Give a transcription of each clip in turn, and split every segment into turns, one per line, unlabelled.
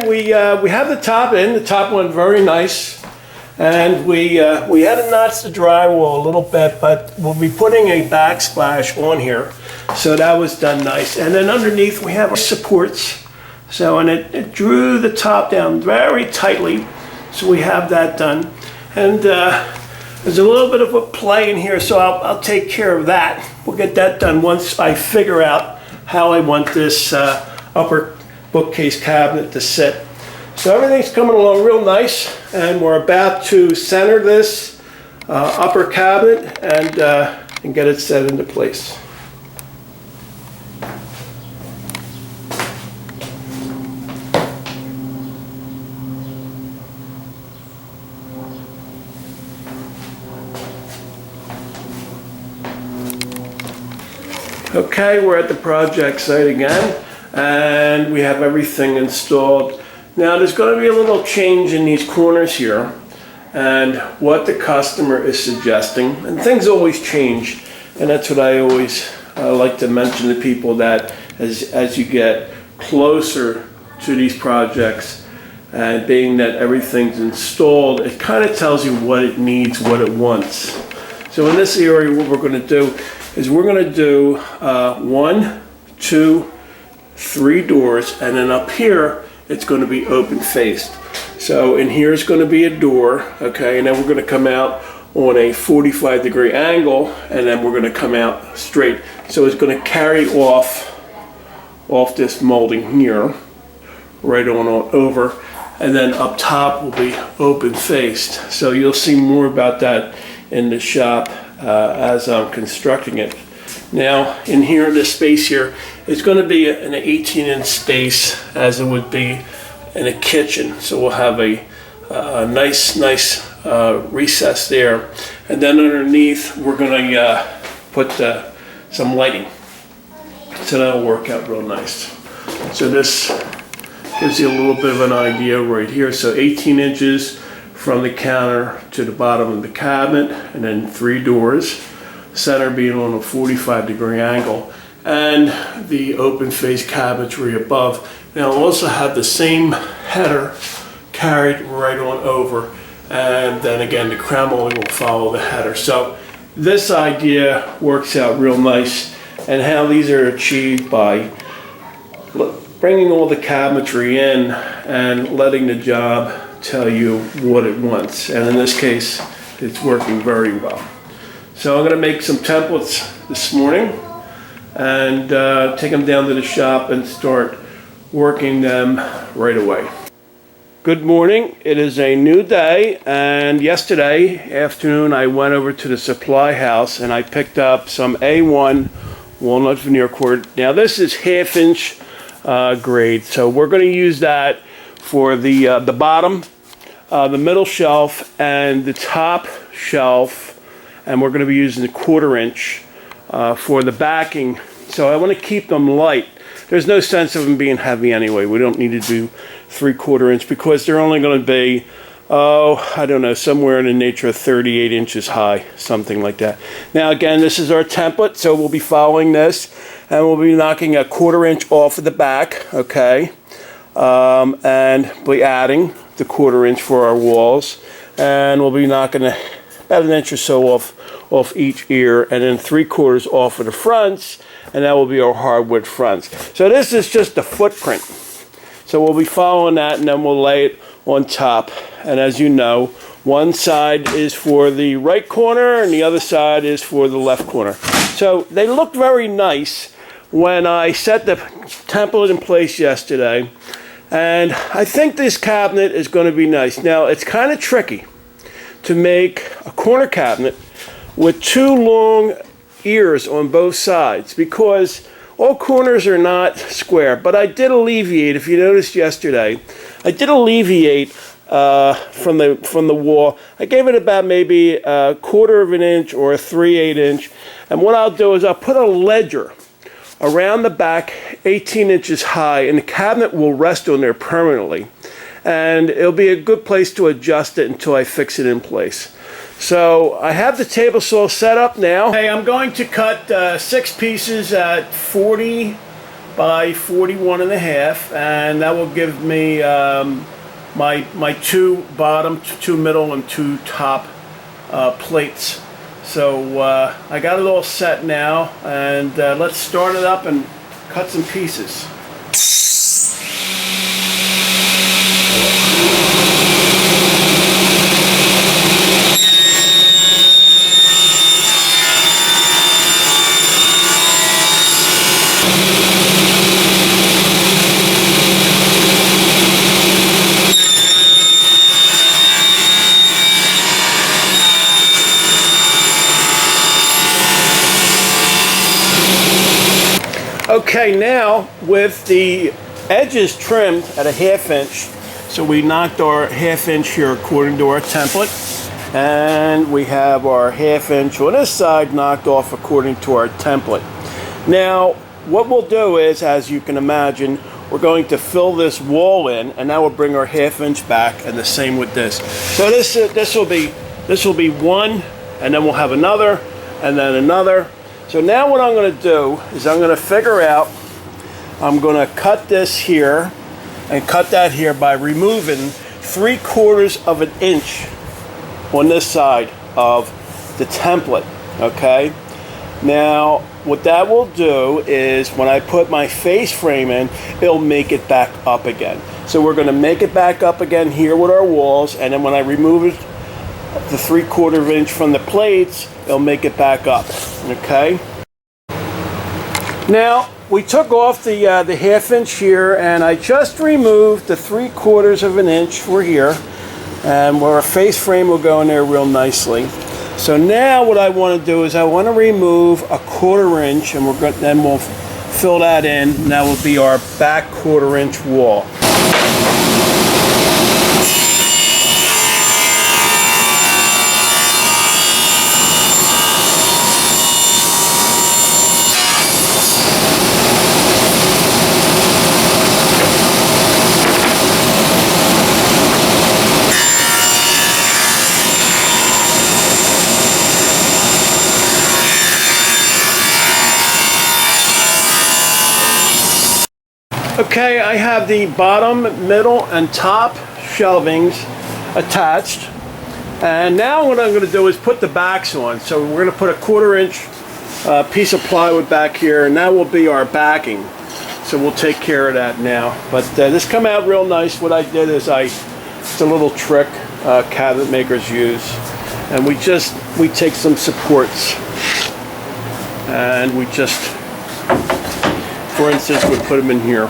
We have the top in. The top went very nice, and we had to notch the drywall a little bit, but we'll be putting a backsplash on here, so that was done nice. And then underneath we have our supports. So, and it drew the top down very tightly, so we have that done. And there's a little bit of a play in here, so I'll take care of that. We'll get that done once I figure out how I want this upper bookcase cabinet to sit. So everything's coming along real nice, and we're about to center this upper cabinet and get it set into place. Okay, we're at the project site again, and we have everything installed. Now there's going to be a little change in these corners here, and what the customer is suggesting, and things always change, and that's what I always like to mention to people, that as you get closer to these projects, and being that everything's installed, it kind of tells you what it needs, what it wants. So in this area, what we're going to do is we're going to do 1, 2, 3 doors, and then up here it's going to be open faced. So in here is going to be a door, okay, and then we're going to come out on a 45-degree angle, and then we're going to come out straight. So it's going to carry off this molding here, right on over, and then up top will be open faced. So you'll see more about that in the shop as I'm constructing it. Now in here, this space here is going to be an 18-inch space, as it would be in a kitchen. So we'll have a nice recess there, and then underneath we're going to put some lighting. So that'll work out real nice. So this gives you a little bit of an idea right here. So 18 inches from the counter to the bottom of the cabinet, and then 3 doors, center being on a 45-degree angle, and the open face cabinetry above. Now I'll also have the same header carried right on over, and then again the crown molding will follow the header. So this idea works out real nice, and how these are achieved by bringing all the cabinetry in and letting the job tell you what it wants, and in this case it's working very well. So I'm going to make some templates this morning and take them down to the shop and start working them right away. Good morning. It is a new day, and yesterday afternoon I went over to the supply house and I picked up some A1 walnut veneer cord. Now this is 1/2 inch grade, so we're going to use that for the bottom, the middle shelf, and the top shelf, and we're going to be using the 1/4 inch for the backing. So I want to keep them light. There's no sense of them being heavy anyway. We don't need to do 3/4 inch because they're only going to be, I don't know, somewhere in the nature of 38 inches high, something like that. Now again, this is our template, so we'll be following this, and we'll be knocking a 1/4 inch off of the back, okay, and we'll be adding the 1/4 inch for our walls, and we'll be knocking about 1 inch or so off each ear, and then 3/4 off of the fronts, and that will be our hardwood fronts. So this is just the footprint. So we'll be following that, and then we'll lay it on top. And as you know, one side is for the right corner and the other side is for the left corner. So they look very nice when I set the template in place yesterday, and I think this cabinet is going to be nice. Now it's kind of tricky to make a corner cabinet with 2 long ears on both sides, because all corners are not square. But I did alleviate, if you noticed yesterday, I did alleviate from the wall. I gave it about maybe a 1/4 inch or a 3/8 inch, and what I'll do is I'll put a ledger around the back 18 inches high, and the cabinet will rest on there permanently, and it'll be a good place to adjust it until I fix it in place. So I have the table saw set up now. Okay, I'm going to cut 6 pieces at 40 by 41 and a half, and that will give me my two bottom, two middle, and two top plates. So I got it all set now, and let's start it up and cut some pieces. Okay, now with the edges trimmed at a 1/2 inch, so we knocked our 1/2 inch here according to our template, and we have our 1/2 inch on this side knocked off according to our template. Now, what we'll do is, as you can imagine, we're going to fill this wall in, and that will bring our 1/2 inch back, and the same with this. So this will be one, and then we'll have another, and then another. So now what I'm going to do is I'm going to figure out, I'm going to cut this here and cut that here by removing 3/4 of an inch on this side of the template, okay? Now what that will do is when I put my face frame in, it'll make it back up again. So we're going to make it back up again here with our walls, and then when I remove it, the 3/4 inch from the plates, it'll make it back up, okay? Now, we took off the 1/2 inch here, and I just removed the 3/4 of an inch for here, and where our face frame will go in there real nicely. So now what I want to do is I want to remove a 1/4 inch, and then we'll fill that in, and that will be our back 1/4 inch wall. Okay, I have the bottom, middle, and top shelvings attached. And now what I'm going to do is put the backs on. So we're going to put a 1/4 inch piece of plywood back here, and that will be our backing. So we'll take care of that now. But this come out real nice. What I did is it's a little trick cabinet makers use. And we take some supports, and we just, for instance, we put them in here.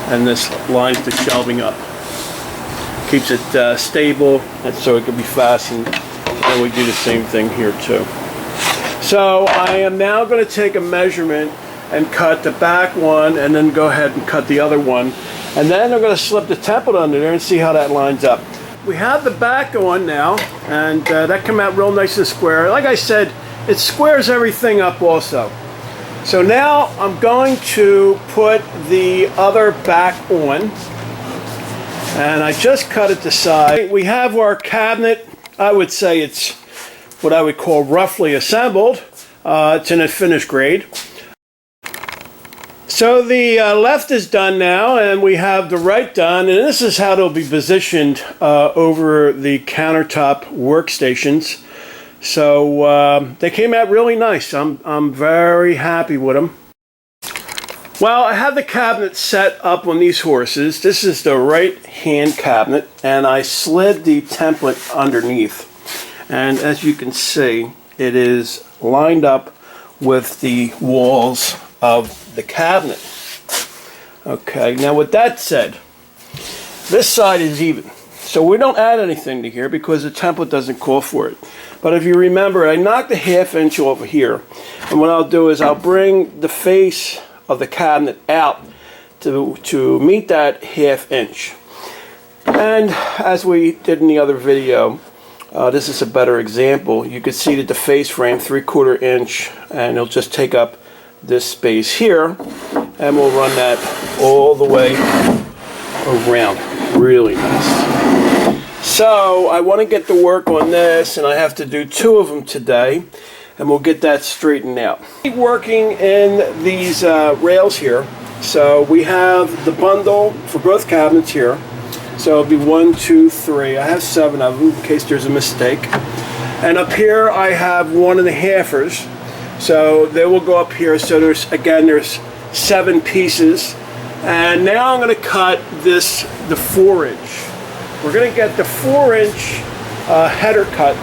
And this lines the shelving up, keeps it stable, and so it can be fastened. And we do the same thing here too. So I am now going to take a measurement and cut the back one, and then go ahead and cut the other one, and then I'm going to slip the template under there and see how that lines up. We have the back on now, and that came out real nice and square. Like I said, it squares everything up also. So now I'm going to put the other back on, and I just cut it to size. We have our cabinet. I would say it's what I would call roughly assembled. It's in a finished grade. So the left is done now, and we have the right done, and this is how it'll be positioned over the countertop workstations. So they came out really nice. I'm very happy with them. Well, I have the cabinet set up on these horses. This is the right hand cabinet, and I slid the template underneath. And as you can see, it is lined up with the walls of the cabinet. Okay, now with that said, this side is even. So we don't add anything to here because the template doesn't call for it. But if you remember, I knocked a 1/2 inch over here. And what I'll do is I'll bring the face of the cabinet out to meet that 1/2 inch. And as we did in the other video, this is a better example. You can see that the face frame 3/4 inch, and it'll just take up this space here, and we'll run that all the way around. Really nice. So I want to get to work on this, and I have to do 2 of them today. and we'll get that straightened out. Keep working in these rails here. So we have the bundle for both cabinets here. So it'll be 1, 2, 3. I have 7 of them in case there's a mistake. And up here I have 1 1/2ers. So they will go up here. So there's 7 pieces. And now I'm going to cut the 4-inch. We're going to get the 4-inch header cut.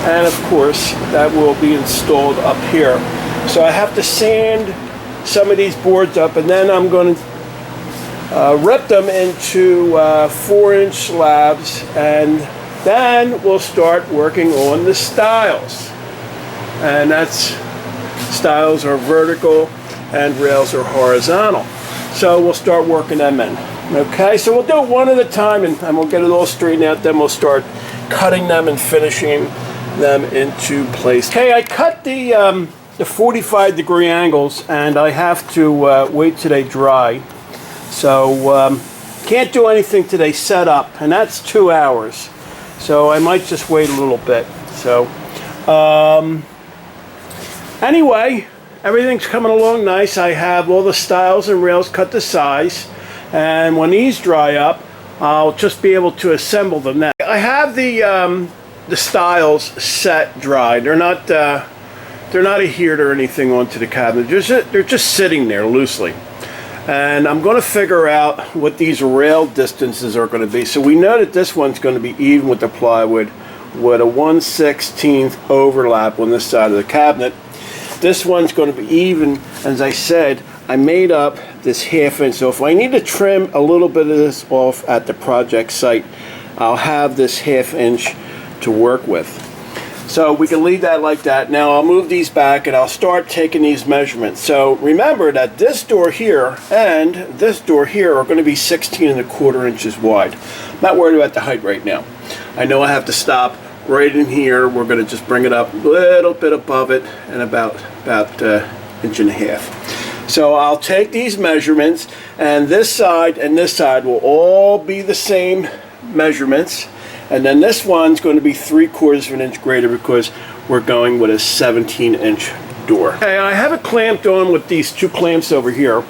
And of course that will be installed up here. So I have to sand some of these boards up, and then I'm going to rip them into 4-inch slabs, and then we'll start working on the stiles. And stiles are vertical and rails are horizontal. So we'll start working them in. Okay, so we'll do it one at a time, and we'll get it all straightened out. Then we'll start cutting them and finishing them into place. Okay, I cut the 45-degree angles, and I have to wait till they dry. So can't do anything till they set up, and that's 2 hours. So I might just wait a little bit. So anyway, everything's coming along nice. I have all the stiles and rails cut to size, and when these dry up, I'll just be able to assemble them. Now I have the stiles set dry. They're not adhered or anything onto the cabinet. They're just sitting there loosely. And I'm going to figure out what these rail distances are going to be. So we know that this one's going to be even with the plywood, with a 1/16 overlap on this side of the cabinet. This one's going to be even. As I said, I made up this 1/2 inch. So if I need to trim a little bit of this off at the project site, I'll have this 1/2 inch to work with. So we can leave that like that. Now I'll move these back and I'll start taking these measurements. So remember that this door here and this door here are going to be 16¼ inches wide. I'm not worried about the height right now. I know I have to stop right in here. We're going to just bring it up a little bit above it and about 1.5 inches. So I'll take these measurements, and this side will all be the same measurements. And then this one's going to be 3/4 inch greater because we're going with a 17-inch door. Okay, I have it clamped on with these 2 clamps over here.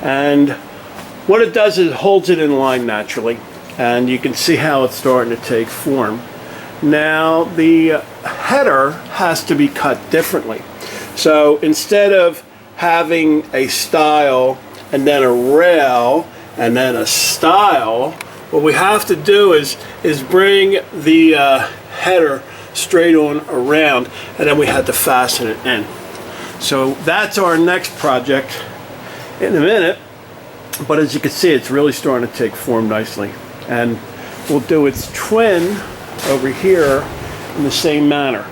And what it does is it holds it in line naturally. And you can see how it's starting to take form. Now the header has to be cut differently. So instead of having a stile and then a rail and then a stile, what we have to do is bring the header straight on around, and then we have to fasten it in. So that's our next project in a minute. But as you can see, it's really starting to take form nicely. And we'll do its twin over here in the same manner.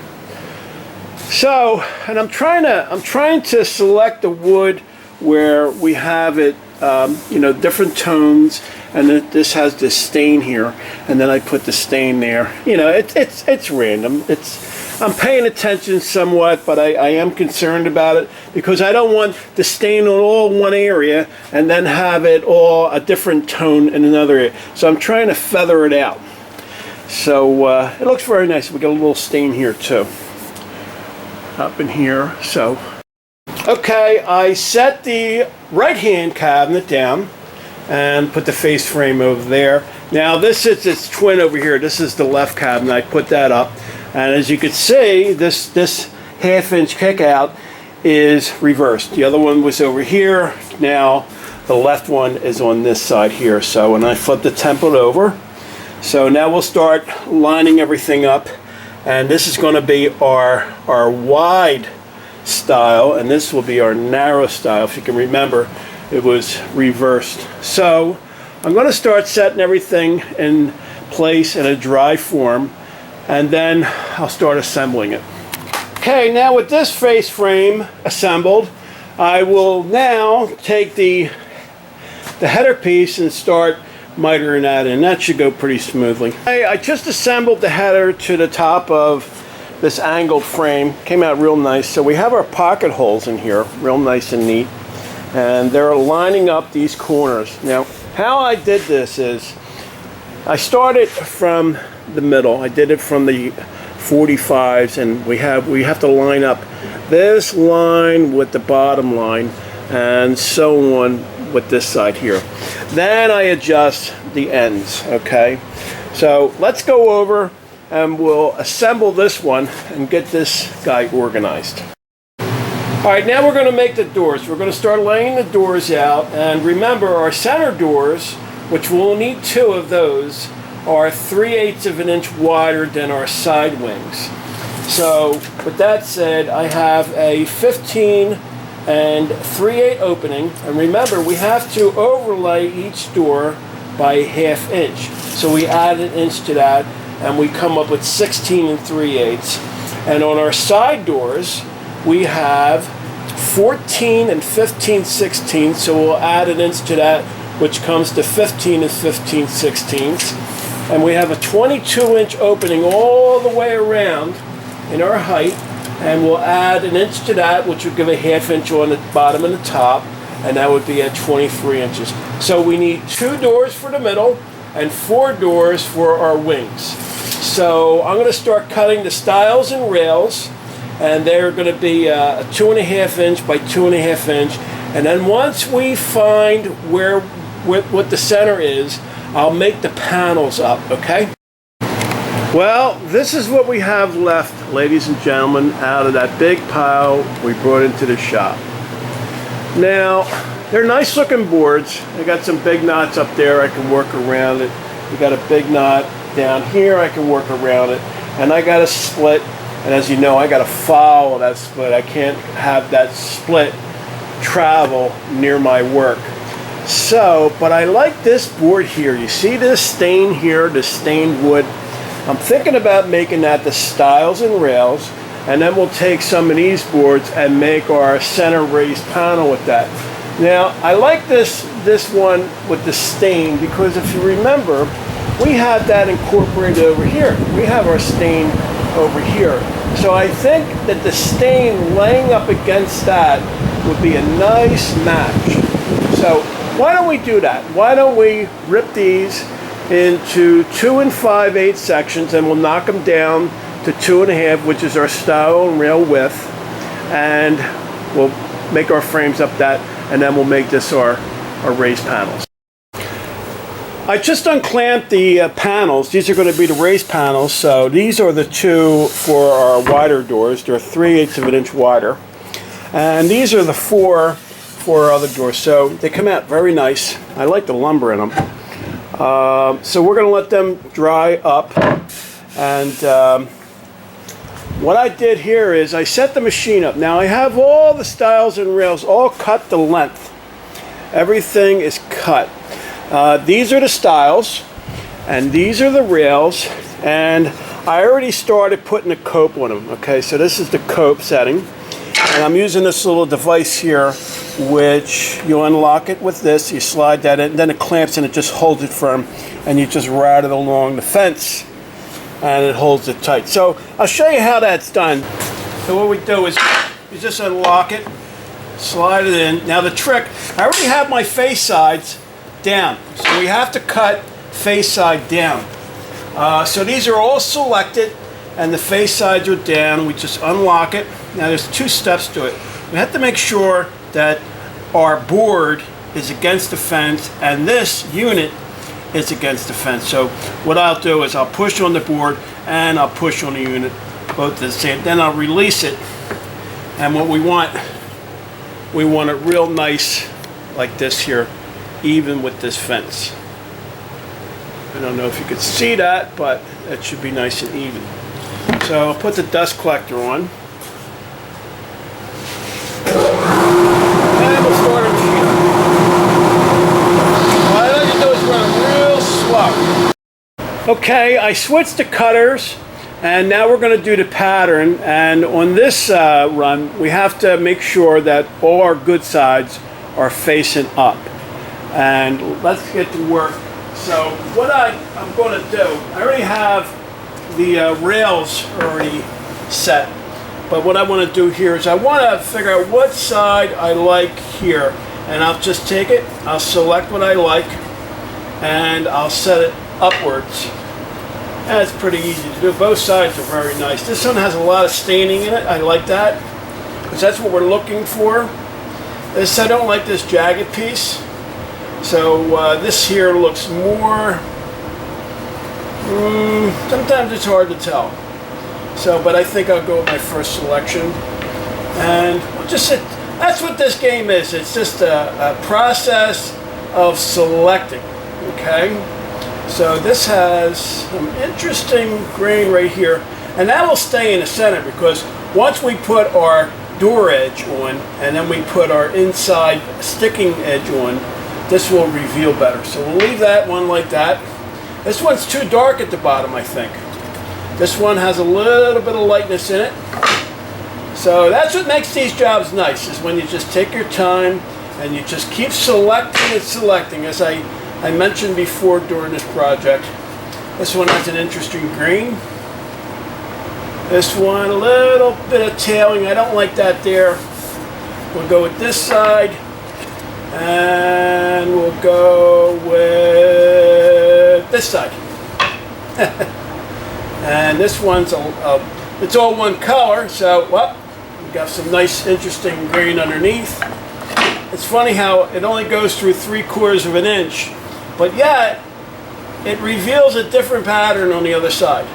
So, and I'm trying to select the wood where we have it, different tones. And this has this stain here, and then I put the stain there. It's random. I'm paying attention somewhat, but I am concerned about it because I don't want the stain on all one area and then have it all a different tone in another area. So I'm trying to feather it out. So it looks very nice. We got a little stain here too, up in here. So, okay, I set the right-hand cabinet down and put the face frame over there. Now this is its twin over here. This is the left cabinet. I put that up, and as you can see, this 1/2 inch kick out is reversed. The other one was over here. Now the left one is on this side here. So when I flip the template over, so now we'll start lining everything up, and this is going to be our wide style, and this will be our narrow style. If you can remember, it was reversed. So I'm going to start setting everything in place in a dry form, and then I'll start assembling it. Okay, now with this face frame assembled, I will now take the header piece and start mitering that in. That should go pretty smoothly. I just assembled the header to the top of this angled frame. Came out real nice. So we have our pocket holes in here, real nice and neat. And they're lining up these corners. Now, how I did this is I started from the middle. I did it from the 45s, and we have to line up this line with the bottom line, and so on with this side here. Then I adjust the ends, okay? So let's go over and we'll assemble this one and get this guy organized. All right, now we're going to make the doors. We're going to start laying the doors out, and remember our center doors, which we'll need 2 of those, are 3/8 of an inch wider than our side wings. So with that said, I have a 15 and 3/8 opening, and remember we have to overlay each door by 1/2 inch. So we add an inch to that, and we come up with 16 and 3/8. And on our side doors, we have 14 and 15/16, so we'll add an inch to that, which comes to 15 and 15/16. And we have a 22-inch opening all the way around in our height, and we'll add an inch to that, which would give a 1/2 inch on the bottom and the top, and that would be at 23 inches. So we need 2 doors for the middle and 4 doors for our wings. So I'm going to start cutting the stiles and rails, and they're going to be a 2.5 inch by 2.5 inch. And then once we find what the center is, I'll make the panels up, okay? Well, this is what we have left, ladies and gentlemen, out of that big pile we brought into the shop. Now, they're nice looking boards. They got some big knots up there, I can work around it. We got a big knot down here, I can work around it. And I got a split, and as you know, I got to follow that split. I can't have that split travel near my work. So, but I like this board here. You see this stain here, this stained wood? I'm thinking about making that the stiles and rails, and then we'll take some of these boards and make our center raised panel with that. Now, I like this one with the stain because if you remember, we have that incorporated over here. We have our stain over here. So I think that the stain laying up against that would be a nice match. So why don't we do that? Why don't we rip these into 2 5/8 sections, and we'll knock them down to 2.5, which is our stile and rail width, and we'll make our frames up that, and then we'll make this our raised panels. I just unclamped the panels. These are going to be the raised panels. So these are the 2 for our wider doors. They're 3/8 of an inch wider, and these are the 4 for our other doors. So they come out very nice. I like the lumber in them. So we're going to let them dry up, and what I did here is I set the machine up. Now I have all the stiles and rails all cut to length. Everything is cut. These are the stiles, and these are the rails, and I already started putting the cope on them. Okay, so this is the cope setting, and I'm using this little device here, which you unlock it with this, you slide that in, and then it clamps and it just holds it firm, and you just route it along the fence, and it holds it tight. So I'll show you how that's done. So what we do is you just unlock it, slide it in. Now the trick, I already have my face sides down, so we have to cut face side down. So these are all selected, and the face sides are down. We just unlock it. Now there's 2 steps to it. We have to make sure that our board is against the fence and this unit is against the fence. So what I'll do is I'll push on the board and I'll push on the unit, both at the same. Then I'll release it, and what we want it real nice like this here, even with this fence. I don't know if you could see that, but it should be nice and even. So I'll put the dust collector on. And we'll start our machine. What I like to do is run real slow. Okay, I switched to cutters, and now we're going to do the pattern. And on this run, we have to make sure that all our good sides are facing up. And let's get to work. So what I'm going to do, I already have the rails already set, but what I want to do here is I want to figure out what side I like here, and I'll just take it, I'll select what I like, and I'll set it upwards, That's pretty easy to do. Both sides are very nice. This one has a lot of staining in it. I like that, because that's what we're looking for. This, I don't like this jagged piece. So this here looks more, sometimes it's hard to tell. So, but I think I'll go with my first selection. And we'll just sit. That's what this game is. It's just a process of selecting, okay? So this has some interesting grain right here. And that will stay in the center, because once we put our door edge on, and then we put our inside sticking edge on, this will reveal better. So we'll leave that one like that. This one's too dark at the bottom, I think. This one has a little bit of lightness in it. So that's what makes these jobs nice, is when you just take your time and you just keep selecting and selecting. As I mentioned before during this project, this one has an interesting green. This one, a little bit of tailing. I don't like that there. We'll go with this side. And we'll go with this side. And this one's, it's all one color, so, well, we've got some nice, interesting grain underneath. It's funny how it only goes through 3/4 of an inch, but yet it reveals a different pattern on the other side.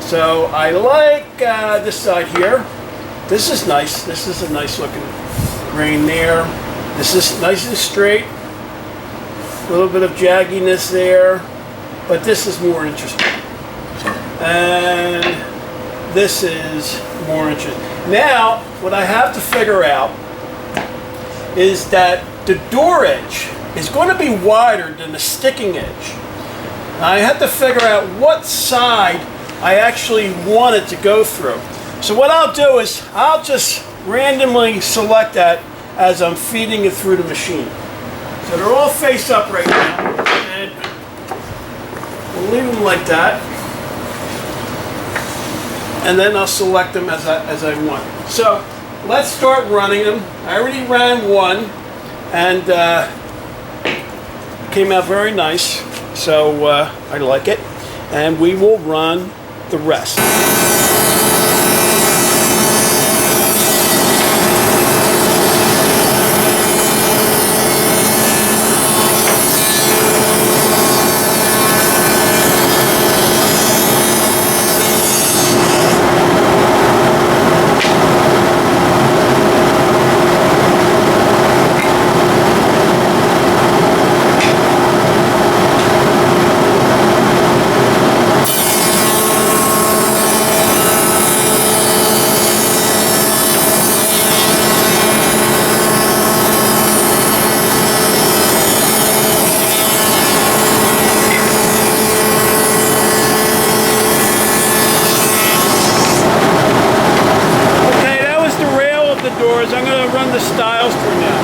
So I like this side here. This is nice. This is a nice looking grain there. This is nice and straight. A little bit of jagginess there, but this is more interesting. And this is more interesting. Now, what I have to figure out is that the door edge is going to be wider than the sticking edge. I have to figure out what side I actually want it to go through. So what I'll do is I'll just randomly select that as I'm feeding it through the machine. So they're all face up right now, and we'll leave them like that. And then I'll select them as I want. So let's start running them. I already ran one, and came out very nice. So I like it, and we will run the rest. I'm going to run the styles through now.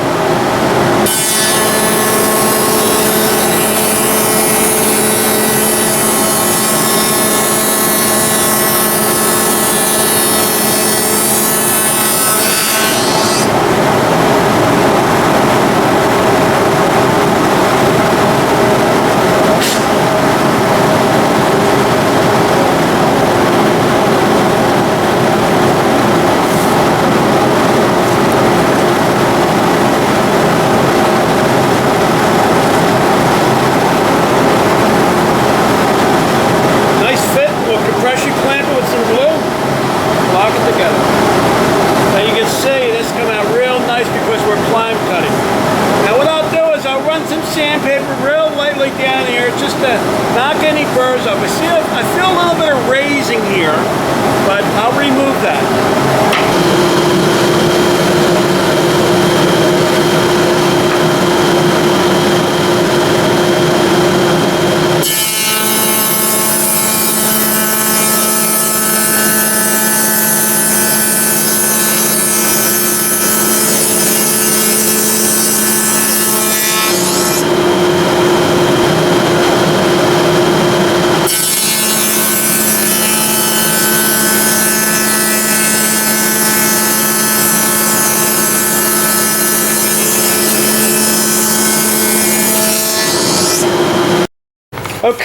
Sandpaper real lightly down here just to knock any burrs off. I feel a little bit of raising here, but I'll remove that.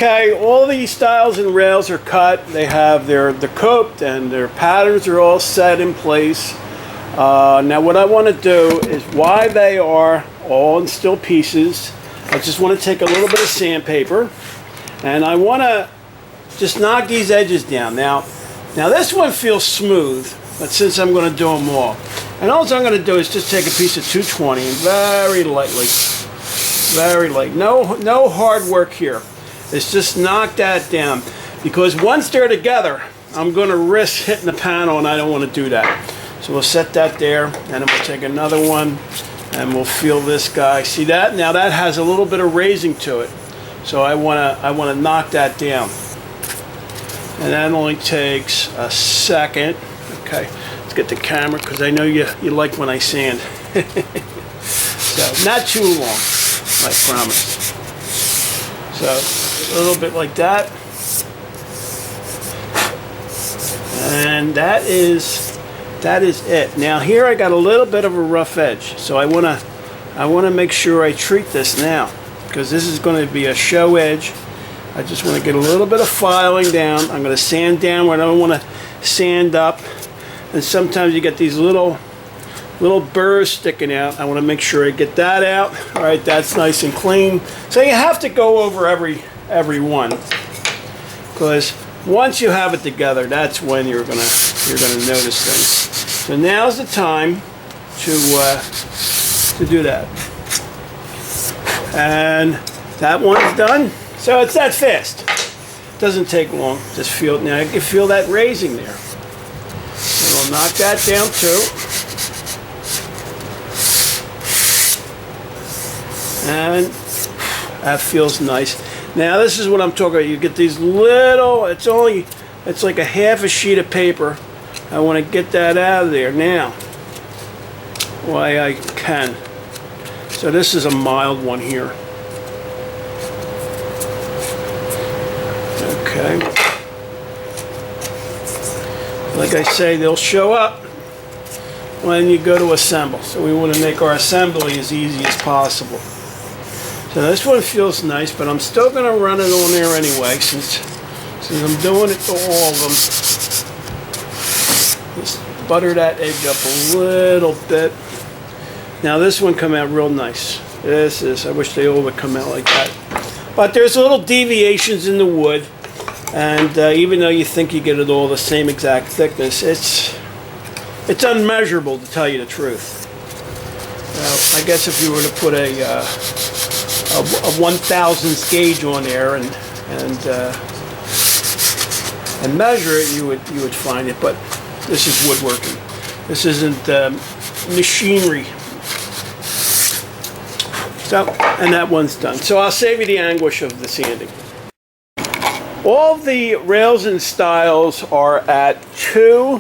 Okay, all these stiles and rails are cut. They have they're coped and their patterns are all set in place. Now what I want to do is, while they are all in steel pieces, I just want to take a little bit of sandpaper and I want to just knock these edges down. Now this one feels smooth, but since I'm going to do them all, and all I'm going to do is just take a piece of 220 and very lightly, very light. No hard work here. It's just knock that down, because once they're together, I'm going to risk hitting the panel, and I don't want to do that. So we'll set that there, and then we'll take another one, and we'll feel this guy. See that? Now that has a little bit of raising to it, so I want to knock that down. And that only takes a second. Okay, let's get the camera, because I know you like when I sand. So not too long, I promise. So a little bit like that, and that is it. Now here I got a little bit of a rough edge, so I want to make sure I treat this now, because this is going to be a show edge. I just want to get a little bit of filing down. I'm going to sand down where I don't want to sand up, and sometimes you get these little burrs sticking out. I want to make sure I get that out. All right, that's nice and clean. So you have to go over every one, because once you have it together, that's when you're gonna notice things. So now's the time to do that. And that one's done. So it's that fast. Doesn't take long. Just feel it now. You can feel that raising there. So we'll knock that down too. And that feels nice. Now this is what I'm talking about. You get these little, it's like a half a sheet of paper. I want to get that out of there now, while I can. So this is a mild one here. Okay. Like I say, they'll show up when you go to assemble. So we want to make our assembly as easy as possible. So this one feels nice, but I'm still going to run it on there anyway, since I'm doing it to all of them. Just butter that edge up a little bit. Now this one come out real nice. I wish they all would come out like that. But there's little deviations in the wood, and even though you think you get it all the same exact thickness, it's unmeasurable, to tell you the truth. Now, I guess if you were to put a 1,000th gauge on there and measure it, you would find it. But this is woodworking. This isn't machinery. So, and that one's done. So I'll save you the anguish of the sanding. All the rails and stiles are at 2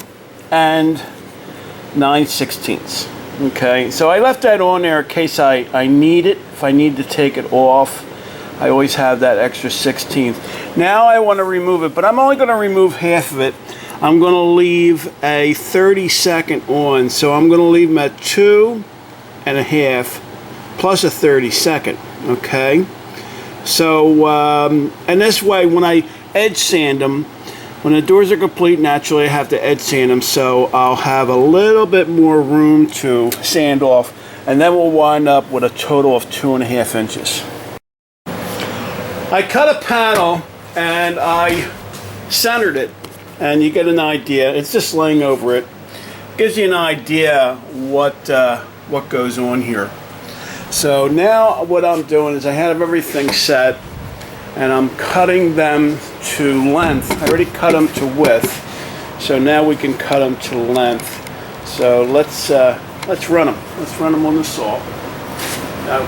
9/16. Okay, so I left that on there in case I need it. If I need to take it off, I always have that extra 16th. Now I want to remove it, but I'm only going to remove half of it. I'm going to leave a 32nd on, so I'm going to leave them at 2 1/2 plus a 32nd. Okay, so and this way, when I edge sand them, when the doors are complete, naturally I have to edge sand them, so I'll have a little bit more room to sand off, and then we'll wind up with a total of 2 1/2 inches. I cut a panel and I centered it, and you get an idea. It's just laying over it. Gives you an idea what goes on here. So now what I'm doing is I have everything set, and I'm cutting them to length. I already cut them to width, so now we can cut them to length. So let's run them. Let's run them on the saw. Now,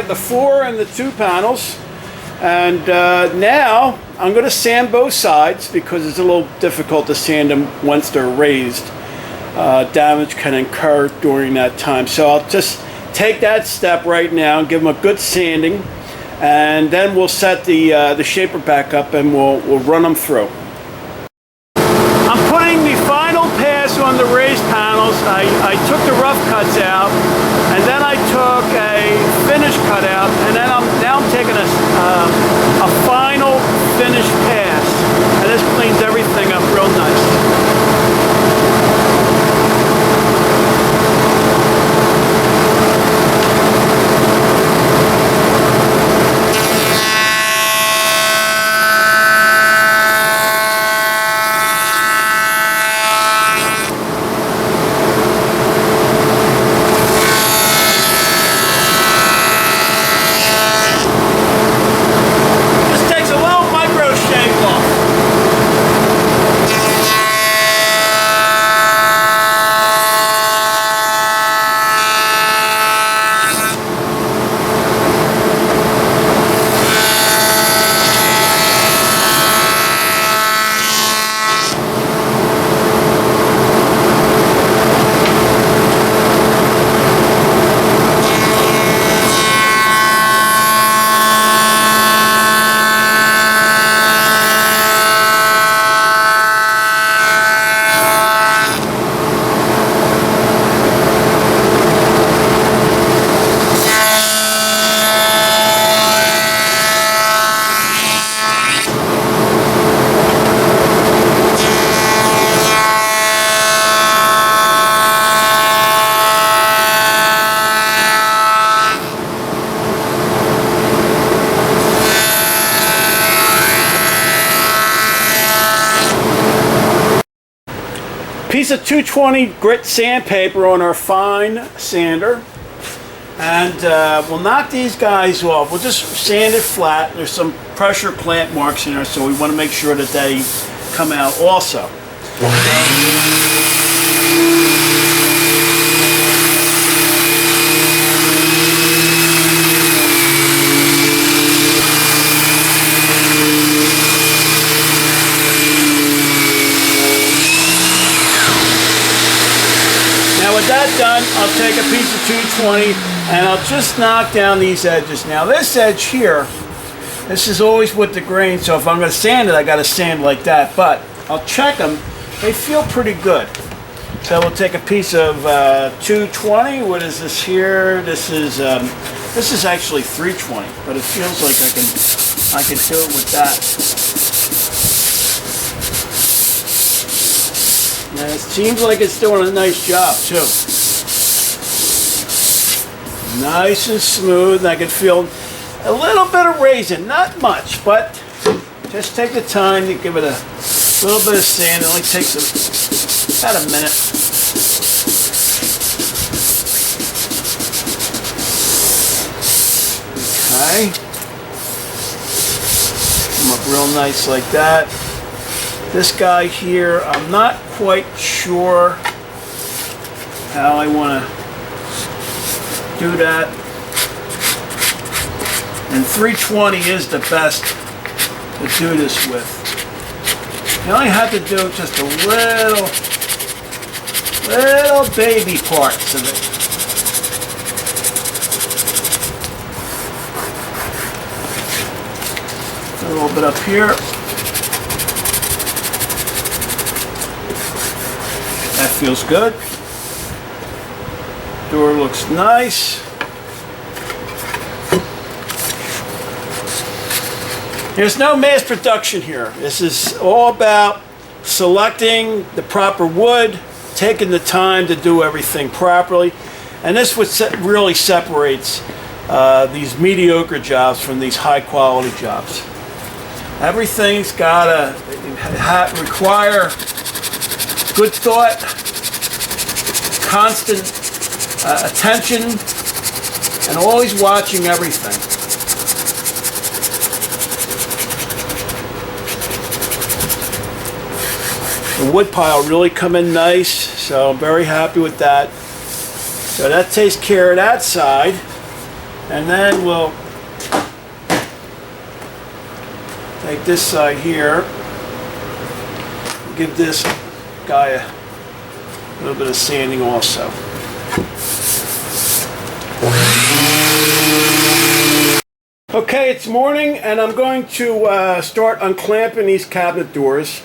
got the 4 and the 2 panels. And now I'm going to sand both sides because it's a little difficult to sand them once they're raised. Damage can occur during that time. So I'll just take that step right now and give them a good sanding. And then we'll set the shaper back up and we'll run them through. I'm putting the final pass on the raised panels. I took the rough cuts out, and then I took a finish cut out, and then now I'm taking a final finish pass, and this cleans everything up real nice. Piece of 220 grit sandpaper on our fine sander, and we'll knock these guys off. We'll just sand it flat. There's some pressure plant marks in there, so we want to make sure that they come out also. With that done, I'll take a piece of 220 and I'll just knock down these edges. Now this edge here, this is always with the grain, so if I'm going to sand it, I got to sand like that. But I'll check them; they feel pretty good. So we'll take a piece of 220. What is this here? This is actually 320, but it feels like I can do it with that. And it seems like it's doing a nice job too. Nice and smooth, and I can feel a little bit of raising, not much, but just take the time to give it a little bit of sand. It only takes about a minute. Okay. Come up real nice like that. This guy here, I'm not quite sure how I want to do that. And 320 is the best to do this with. You only have to do just a little baby parts of it. A little bit up here. That feels good. Door looks nice. There's no mass production here. This is all about selecting the proper wood, taking the time to do everything properly, and this is what really separates these mediocre jobs from these high quality jobs. Everything's gotta require good thought, constant attention, and always watching everything. The wood pile really come in nice, so I'm very happy with that. So that takes care of that side. And then we'll take this side here, give this guy a little bit of sanding also. Okay, it's morning and I'm going to start unclamping these cabinet doors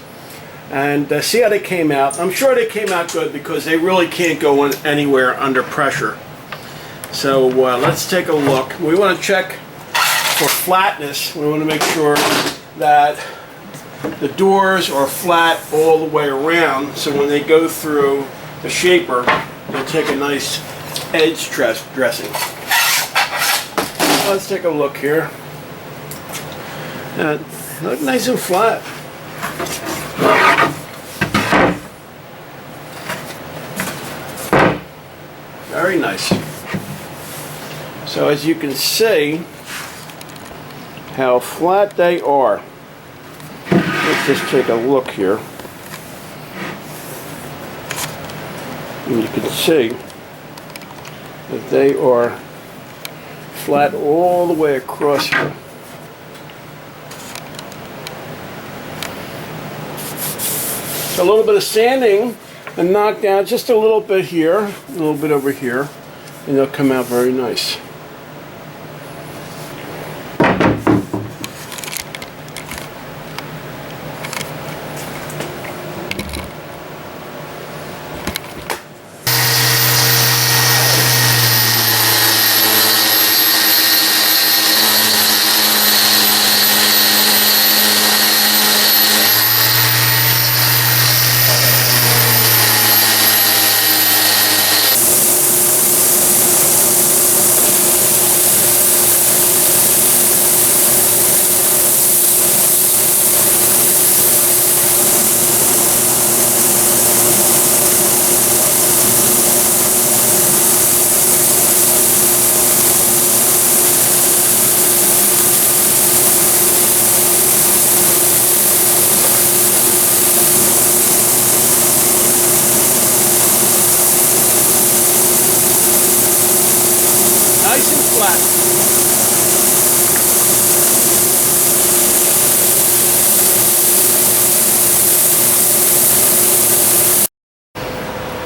and see how they came out. I'm sure they came out good because they really can't go in anywhere under pressure. So let's take a look. We want to check for flatness. We want to make sure that the doors are flat all the way around, so when they go through the shaper, they'll take a nice edge dressing. Let's take a look here. Look nice and flat. Very nice. So as you can see how flat they are. Let's just take a look here. And you can see that they are flat all the way across here. So a little bit of sanding and knock down just a little bit here, a little bit over here, and they'll come out very nice. Nice and flat.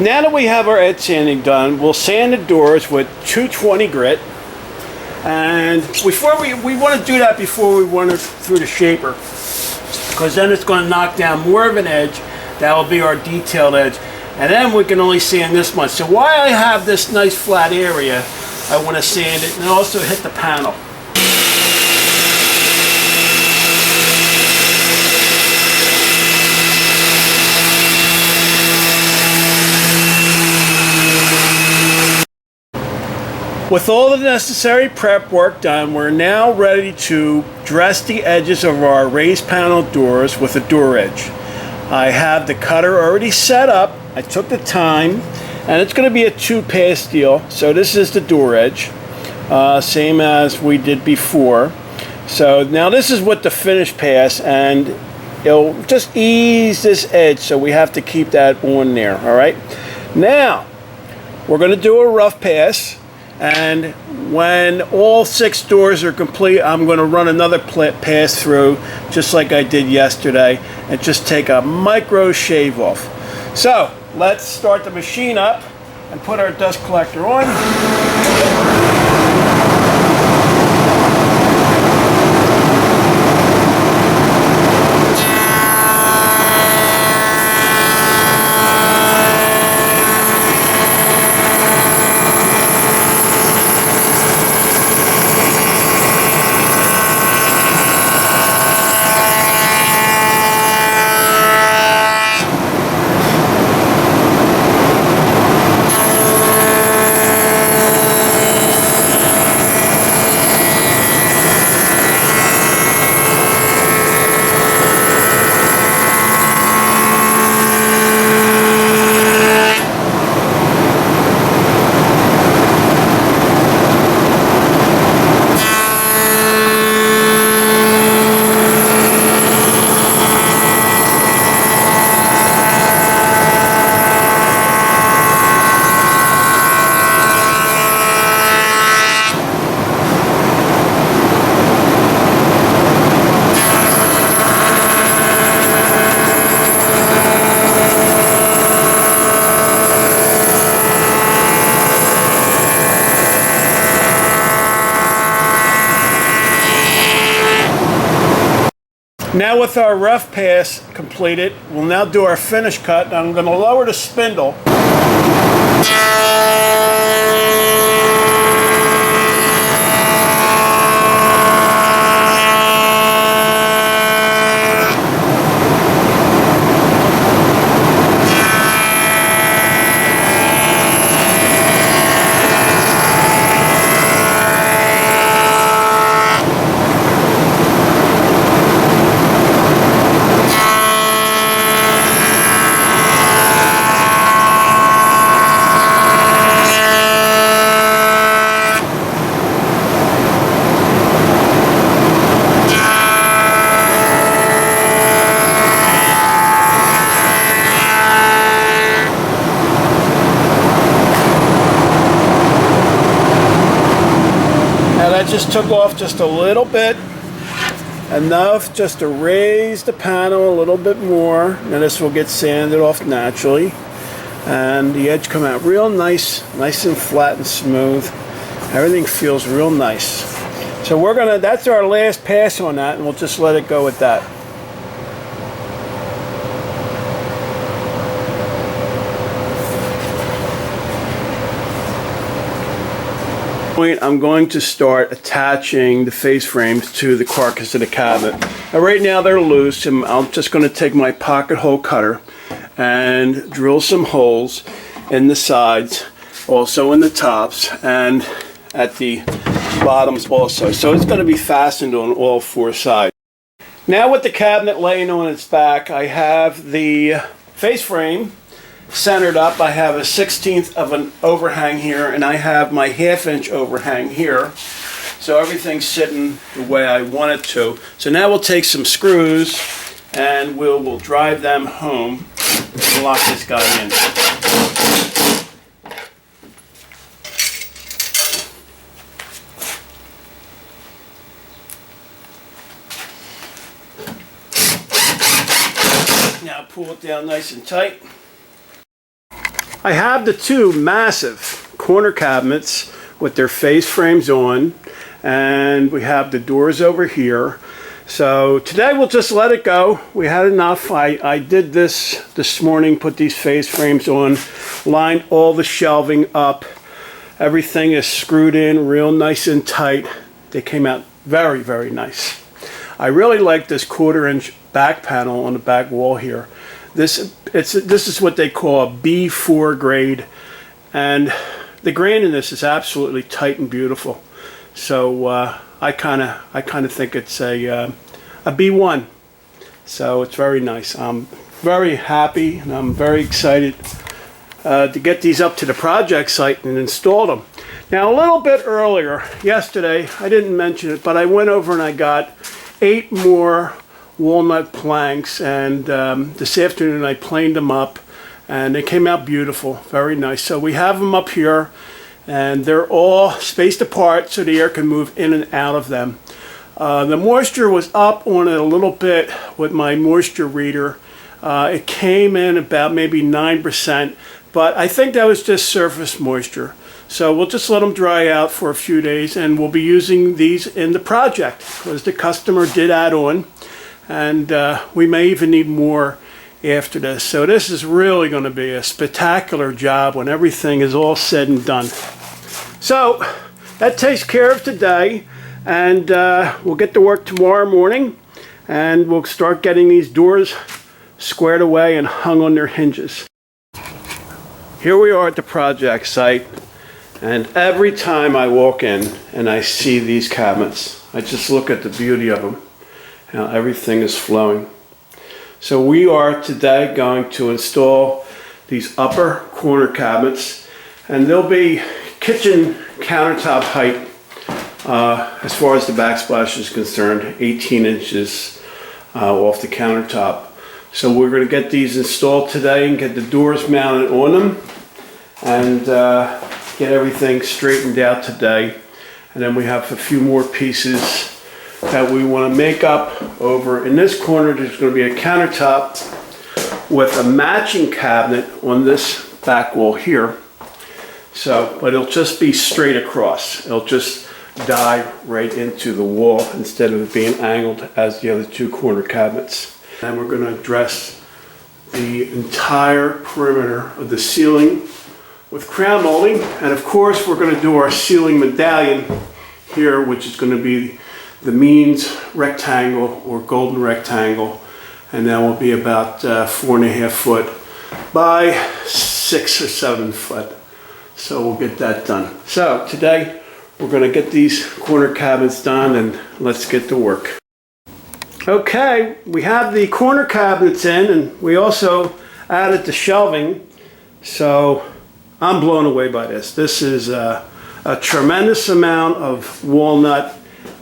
Now that we have our edge sanding done, we'll sand the doors with 220 grit. And before we want to do that before we run it through the shaper, because then it's going to knock down more of an edge. That will be our detailed edge. And then we can only sand this much. So while I have this nice flat area, I want to sand it and also hit the panel. With all the necessary prep work done, we're now ready to dress the edges of our raised panel doors with a door edge. I have the cutter already set up. I took the time, and it's going to be a 2-pass deal. So this is the door edge, same as we did before. So now this is with the finish pass, and it'll just ease this edge, so we have to keep that on there. All right. Now we're going to do a rough pass, and when all 6 doors are complete, I'm going to run another pass through, just like I did yesterday, and just take a micro shave off. So let's start the machine up and put our dust collector on. Now with our rough pass completed, we'll now do our finish cut. Now I'm going to lower the spindle. Just took off just a little bit, enough just to raise the panel a little bit more. Now this will get sanded off naturally, and the edge come out real nice and flat and smooth. Everything feels real nice. So that's our last pass on that, and we'll just let it go with that. I'm going to start attaching the face frames to the carcass of the cabinet. Now right now they're loose, and I'm just going to take my pocket hole cutter and drill some holes in the sides, also in the tops, and at the bottoms also. So it's going to be fastened on all four sides. Now with the cabinet laying on its back, I have the face frame centered up. I have a 1/16 of an overhang here, and I have my 1/2 inch overhang here. So everything's sitting the way I want it to. So now we'll take some screws and we'll drive them home and lock this guy in. Now pull it down nice and tight. I have the two massive corner cabinets with their face frames on, and we have the doors over here. So today we'll just let it go. We had enough. I did this morning, put these face frames on, lined all the shelving up. Everything is screwed in real nice and tight. They came out very, very nice. I really like this 1/4 inch back panel on the back wall here. This is what they call a B4 grade, and the grain in this is absolutely tight and beautiful. So I kind of think it's a B1. So it's very nice. I'm very happy, and I'm very excited to get these up to the project site and install them. Now a little bit earlier, yesterday, I didn't mention it, but I went over and I got 8 more walnut planks, and this afternoon I planed them up, and they came out beautiful, very nice. So we have them up here, and they're all spaced apart so the air can move in and out of them. The moisture was up on it a little bit with my moisture reader. It came in about maybe 9%, but I think that was just surface moisture. So we'll just let them dry out for a few days, and we'll be using these in the project because the customer did add on. And we may even need more after this. So this is really going to be a spectacular job when everything is all said and done. So that takes care of today, and we'll get to work tomorrow morning, and we'll start getting these doors squared away and hung on their hinges. Here we are at the project site, and every time I walk in and I see these cabinets, I just look at the beauty of them. Now everything is flowing. So we are today going to install these upper corner cabinets, and they'll be kitchen countertop height as far as the backsplash is concerned, 18 inches off the countertop. So we're going to get these installed today and get the doors mounted on them, and get everything straightened out today. And then we have a few more pieces that we want to make up over in this corner. There's going to be a countertop with a matching cabinet on this back wall here. So, but it'll just be straight across. It'll just die right into the wall instead of it being angled as the other two corner cabinets. And we're going to address the entire perimeter of the ceiling with crown molding. And of course, we're going to do our ceiling medallion here, which is going to be the means rectangle or golden rectangle. And that will be about 4.5 foot by 6 or 7 foot. So we'll get that done. So today we're going to get these corner cabinets done, and let's get to work. Okay, we have the corner cabinets in, and we also added the shelving. So I'm blown away by this. This is a tremendous amount of walnut.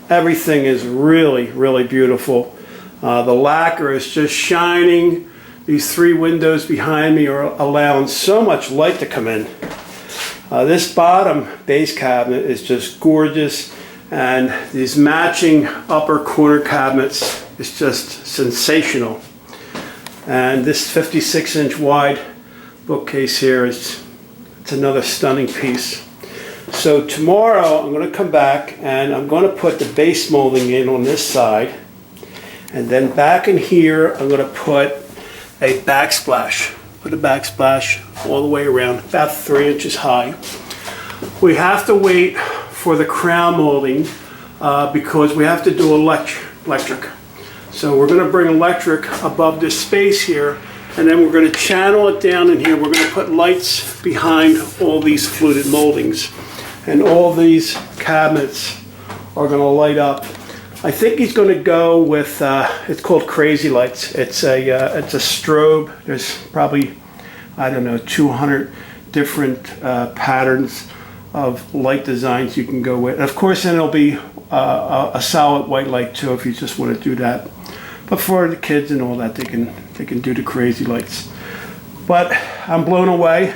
Everything is really, really beautiful. The lacquer is just shining. These 3 windows behind me are allowing so much light to come in. This bottom base cabinet is just gorgeous, and these matching upper corner cabinets is just sensational. And this 56-inch wide bookcase here it's another stunning piece. So tomorrow I'm going to come back and I'm going to put the base molding in on this side, and then back in here I'm going to put a backsplash. Put a backsplash all the way around, about 3 inches high. We have to wait for the crown molding because we have to do electric. So we're going to bring electric above this space here, and then we're going to channel it down in here. We're going to put lights behind all these fluted moldings, and all these cabinets are going to light up. I think he's going to go with, it's called Crazy Lights. It's a strobe. There's probably, I don't know, 200 different patterns of light designs you can go with. And of course, then it'll be a solid white light too if you just want to do that. But for the kids and all that, they can do the Crazy Lights. But I'm blown away,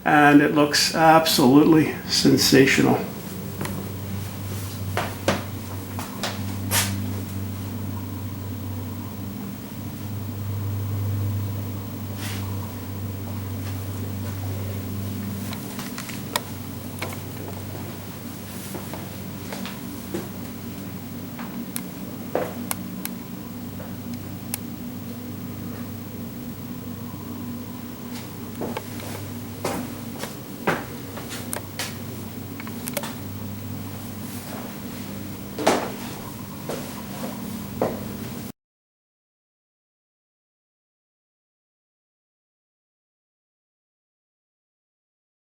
and it looks absolutely sensational.